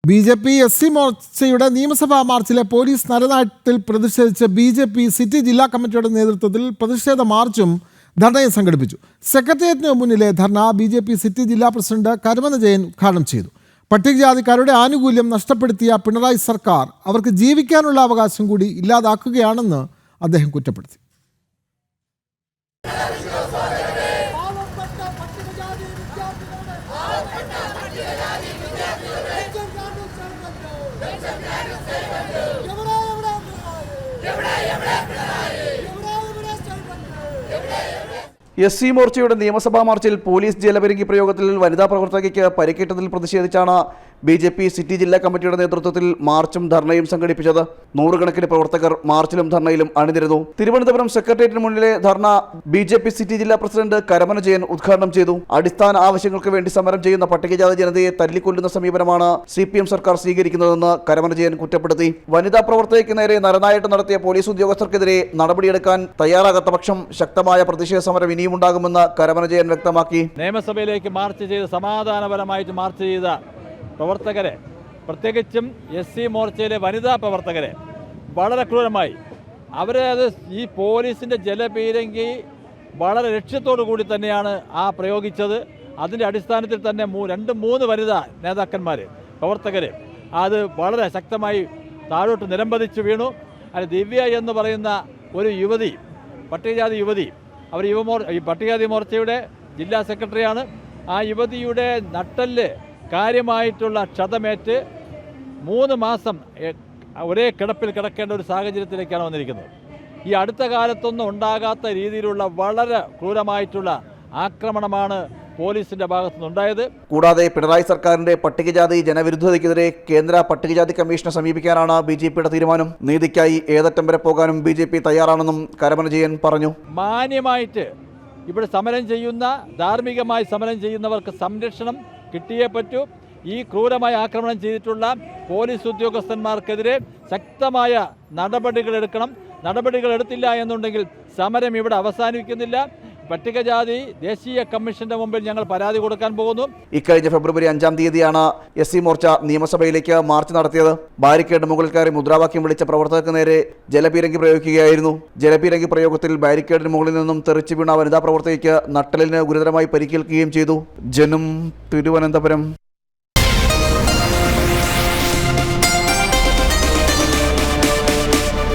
BJP. Sc. മോർച്ചയുടെ നിയമസഭാ മാർച്ചിലെ police നരനാട്ടിൽ പ്രതിഷേധിച്ച് BJP. City ജില്ലാ കമ്മിറ്റിയുടെ നേതൃത്വത്തിൽ പ്രതിഷേധ മാർച്ചും ധർണയും സംഘടിപ്പിച്ചു. സെക്രട്ടേറിയറ്റിന് മുന്നിലെ ധർണ ബി.ജെ.പി. സിറ്റി ജില്ലാ പ്രസിഡന്റ് കരമന ജയൻ ഉദ്ഘാടനം ചെയ്തു. പട്ടികജാതിക്കാരുടെ ആനുകൂല്യം നഷ്ടപ്പെടുത്തിയ പിണറായി സർക്കാർ അവർക്ക് ജീവിക്കാനുള്ള അവകാശം കൂടി ഇല്ലാതാക്കുകയാണെന്ന് അദ്ദേഹം കുറ്റപ്പെടുത്തി. എസ്.സി. മോർച്ചയുടെ നിയമസഭാ മാർച്ചിൽ പോലീസ് ജലപരിക്ക് പ്രയോഗത്തിൽ വനിതാ പ്രവർത്തകയ്ക്ക് പരിക്കേറ്റതിൽ പ്രതിഷേധിച്ചാണ് ബി.ജെ.പി. സിറ്റി ജില്ലാ കമ്മിറ്റിയുടെ നേതൃത്വത്തിൽ മാർച്ചും ധർണയും സംഘടിപ്പിച്ചത്. നൂറുകണക്കിന് പ്രവർത്തകർ മാർച്ചിലും ധർണയിലും അണിനിരന്നു. തിരുവനന്തപുരം സെക്രട്ടേറിയറ്റിന് മുന്നിലെ ധർണ ബി.ജെ.പി. സിറ്റി ജില്ലാ പ്രസിഡന്റ് കരമന ജയൻ ഉദ്ഘാടനം ചെയ്തു. അടിസ്ഥാന ആവശ്യങ്ങൾക്ക് വേണ്ടി സമരം ചെയ്യുന്ന പട്ടികജാതി ജനതയെ തല്ലിക്കൊല്ലുന്ന സമീപനമാണ് CPM സർക്കാർ സ്വീകരിക്കുന്നതെന്ന് കരമന ജയൻ കുറ്റപ്പെടുത്തി. വനിതാ പ്രവർത്തകയ്ക്ക് നേരെ നരനായിട്ട് നടത്തിയ പോലീസ് ഉദ്യോഗസ്ഥർക്കെതിരെ നടപടിയെടുക്കാൻ തയ്യാറാകാത്ത പക്ഷം ശക്തമായ പ്രതിഷേധ സമരം ഇനിയും ഉണ്ടാകുമെന്ന് കരമന ജയൻ വ്യക്തമാക്കി. നിയമസഭയിലേക്ക് മാർച്ച് ചെയ്ത് സമാധാനപരമായിട്ട് മാർച്ച് ചെയ്ത പ്രവർത്തകരെ, പ്രത്യേകിച്ചും എസ്.സി. മോർച്ചയിലെ വനിതാ പ്രവർത്തകരെ വളരെ ക്രൂരമായി ഈ പോലീസിൻ്റെ ജലപീരങ്കി വളരെ ലക്ഷ്യത്തോടു കൂടി തന്നെയാണ് പ്രയോഗിച്ചത്. അതിൻ്റെ അടിസ്ഥാനത്തിൽ തന്നെ 2-3 വനിതാ നേതാക്കന്മാർ, പ്രവർത്തകർ അത് വളരെ ശക്തമായി താഴോട്ട് നിലംപതിച്ച് വീണു. അത് ദിവ്യ എന്ന് പറയുന്ന ഒരു യുവതി, പട്ടികജാതി യുവതി, അവർ പട്ടികജാതി മോർച്ചയുടെ ജില്ലാ സെക്രട്ടറിയാണ്. ആ യുവതിയുടെ നട്ടെല്ല് കാര്യമായിട്ടുള്ള ക്ഷതമേറ്റ് 3 മാസം ഒരേ കിടപ്പിൽ കിടക്കേണ്ട ഒരു സാഹചര്യത്തിലേക്കാണ് വന്നിരിക്കുന്നത്. ഈ അടുത്ത കാലത്തൊന്നും ഉണ്ടാകാത്ത രീതിയിലുള്ള വളരെ ക്രൂരമായിട്ടുള്ള ആക്രമണമാണ് പോലീസിന്റെ ഭാഗത്തുനിന്നുണ്ടായത്. കൂടാതെ പിണറായി സർക്കാരിന്റെ പട്ടികജാതി ജനവിരുദ്ധതയ്ക്കെതിരെ കേന്ദ്ര പട്ടികജാതി കമ്മീഷനെ സമീപിക്കാനാണ് ബി.ജെ.പിയുടെ തീരുമാനം. നീതിക്കായി ഏതറ്റം വരെ പോകാനും ബി.ജെ.പി തയ്യാറാണെന്നും കരമന ജയൻ പറഞ്ഞു. മാന്യമായിട്ട് ഇവിടെ സമരം ചെയ്യുന്ന, ധാർമ്മികമായി സമരം ചെയ്യുന്നവർക്ക് സംരക്ഷണം കിട്ടിയേ പറ്റൂ. ഈ ക്രൂരമായ ആക്രമണം ചെയ്തിട്ടുള്ള പോലീസ് ഉദ്യോഗസ്ഥന്മാർക്കെതിരെ ശക്തമായ നടപടികൾ എടുക്കണം. നടപടികൾ എടുത്തില്ല എന്നുണ്ടെങ്കിൽ സമരം ഇവിടെ അവസാനിക്കുന്നില്ല. പട്ടികജാതി ദേശീയ കമ്മീഷന്റെ മുമ്പിൽ ഞങ്ങൾ പരാതി കൊടുക്കാൻ പോകുന്നു. ഇക്കഴിഞ്ഞ ഫെബ്രുവരി 5-ാം തീയതിയാണ് എസ്.സി. മോർച്ച നിയമസഭയിലേക്ക് മാർച്ച് നടത്തിയത്. ബാരിക്കേഡ് മുകളിൽ കയറി മുദ്രാവാക്യം വിളിച്ച പ്രവർത്തകർക്ക് നേരെ ജലപീരങ്കി പ്രയോഗിക്കുകയായിരുന്നു. ജലപീരങ്കി പ്രയോഗത്തിൽ ബാരിക്കേഡിന് മുകളിൽ നിന്നും തെറിച്ചു വീണ വനിതാ പ്രവർത്തകയ്ക്ക് നട്ടലിന് ഗുരുതരമായി പരിക്കേൽക്കുകയും ചെയ്തു. ജനം, തിരുവനന്തപുരം.